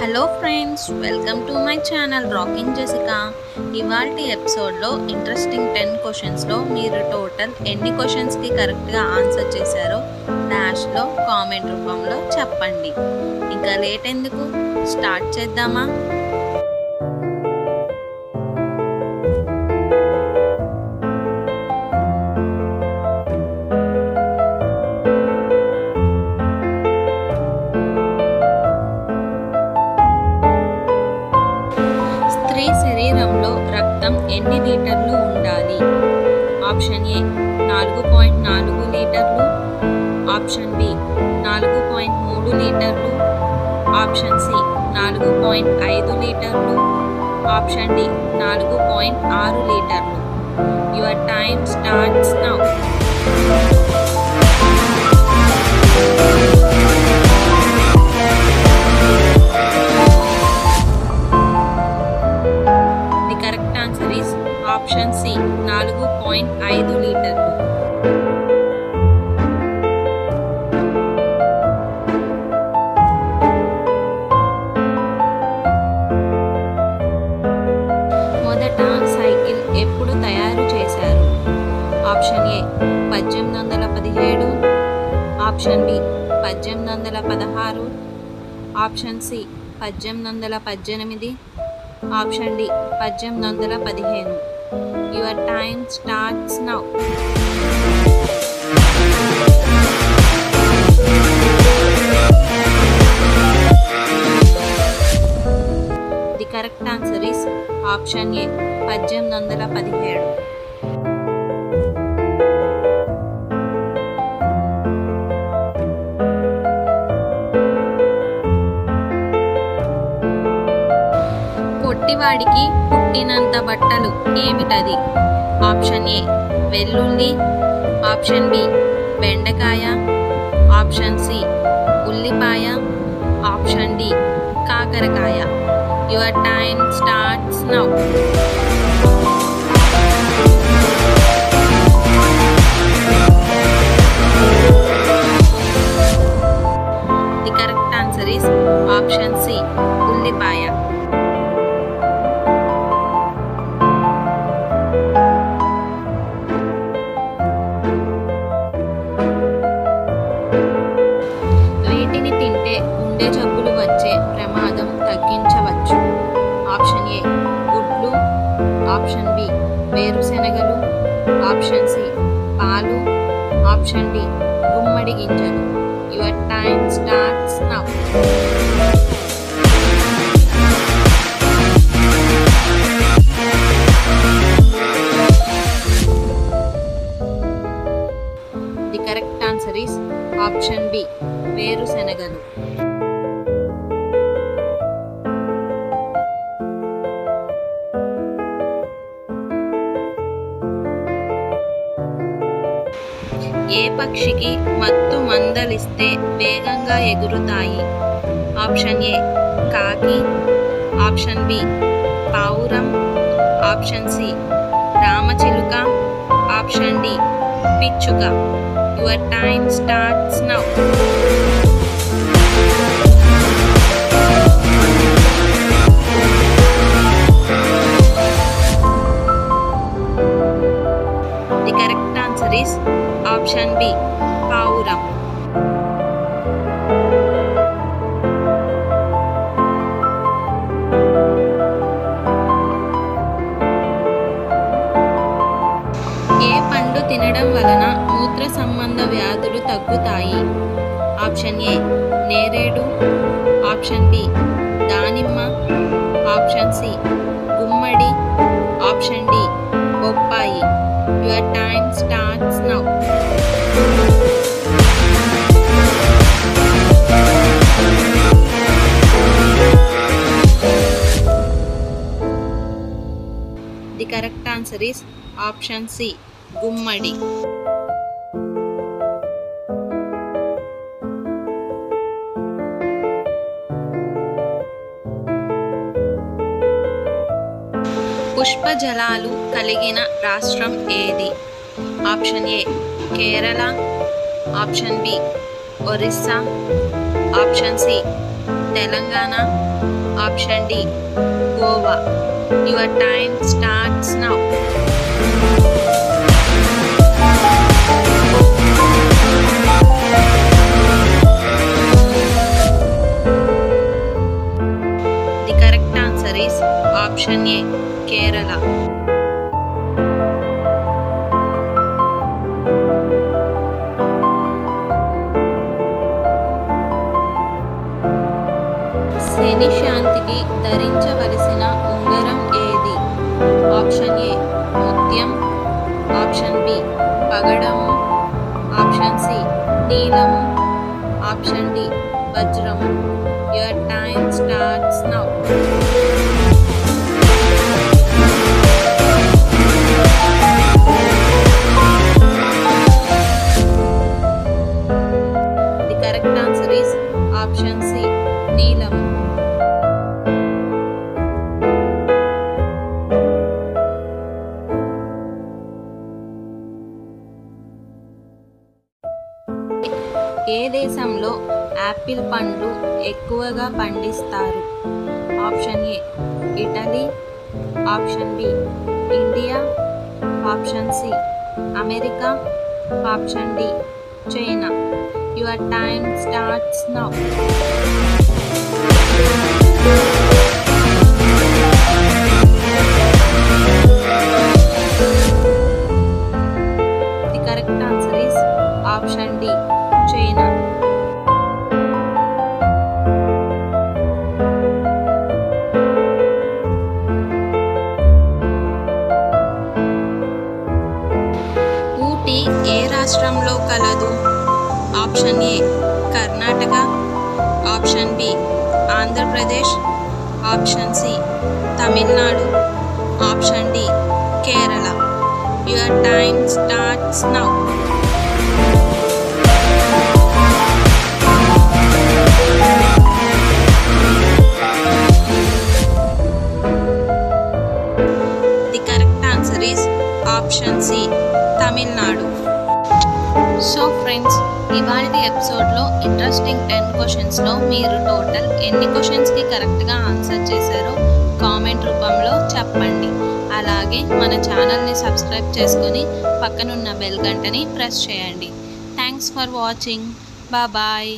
Hello friends, welcome to my channel rocking Jessica. ఇవాల్టి ఎపిసోడ్లో interesting 10 క్వశ్చన్స్లో మీరు టోటల్ ఎన్ని క్వశ్చన్స్కి కరెక్ట్గా ఆన్సర్ చేశారో డాష్లో కామెంట్ రూపంలో చెప్పండి. ఇంకా లేట్ ఎందుకు, స్టార్ట్ చేద్దామా? స్త్రీ శరీరంలో రక్తం ఎన్ని లీటర్లు ఉండాలి? ఆప్షన్ ఏ 4.4 లీటర్లు, ఆప్షన్ బి 4.3 లీటర్లు, ఆప్షన్ సి 4.5 లీటర్లు, ఆప్షన్ డి 4.6 లీటర్లు. Your time starts now. Option C 4.5 లీటర్లు. మొదట సైకిల్ ఎప్పుడు తయారు చేశారు? Option A 1817, option B 1816, option C 1818, option D 1815. Your time starts now. The correct answer is option A 1817. పొట్టివాడికి పుట్టినంత బట్టలు ఏమిటది? ఆప్షన్ ఏ వెల్లుల్లి, ఆప్షన్ బి బెండకాయ, ఆప్షన్ సి ఉల్లిపాయ, ఆప్షన్ డి కాకరకాయ. Your time starts now. The correct answer is option C ఉల్లిపాయ. వీటిని తింటే గుండె జబ్బులు వచ్చే ప్రమాదం తగ్గించవచ్చు. ఆప్షన్ ఏ గుడ్లు, ఆప్షన్ బి వేరుశెనగలు, ఆప్షన్ సి పాలు, ఆప్షన్ డి గుమ్మడి గింజలు. Your time starts now. The correct answer is option B వేరుశెనగలు. ఏ పక్షికి మత్తు మందలిస్తే వేగంగా ఎగురుతాయి? ఆప్షన్ ఏ కాకి, ఆప్షన్ బి పావురం, ఆప్షన్ సి రామచిలుక, ఆప్షన్ డి పిచ్చుక. Your time starts now. The correct answer is option B పావురం. ఏ పండు తినడం వలన మూత్ర సంబంధ వ్యాధులు తగ్గుతాయి? ఆప్షన్ ఏ నేరేడు, ఆప్షన్ బి దానిమ్మ, ఆప్షన్ సి గుమ్మడి, ఆప్షన్ డి బొప్పాయి. Your time starts now. The correct answer is option C గుమ్మడి. పుష్పజలాలు కలిగిన రాష్ట్రం ఏది? Option A Kerala, option B Orissa, option C Telangana, option D Goa. Your time starts now. The correct answer is option A Kerala. శని శాంతికి ధరించవలసిన ఉంగరం ఏది? ఆప్షన్ ఏ ముత్యం, ఆప్షన్ బి పగడము, ఆప్షన్ సి నీలము, ఆప్షన్ డి వజ్రము. Your time starts now. The correct answer is option C నీలము. ఏ దేశంలో యాపిల్ పండ్లు ఎక్కువగా పండిస్తారు? Option A Italy, option B India, option C America, option D China. Your time starts now. The correct answer is option D China. Ooty ఏ రాష్ట్రంలో కలదు? Option A Karnataka, option B Andhra Pradesh, option C Tamil Nadu, option D Kerala. Your time starts now. The correct answer is option C Tamil Nadu. So friends, ఇవాల్టి ఎపిసోడ్లో interesting 10 క్వశ్చన్స్లో మీరు total ఎన్ని క్వశ్చన్స్కి కరెక్ట్గా answer చేశారో comment రూపంలో చెప్పండి. అలాగే మన ఛానల్ని సబ్స్క్రైబ్ చేసుకొని పక్కనున్న బెల్ గంటని ప్రెస్ చేయండి. Thanks for watching. బాయ్.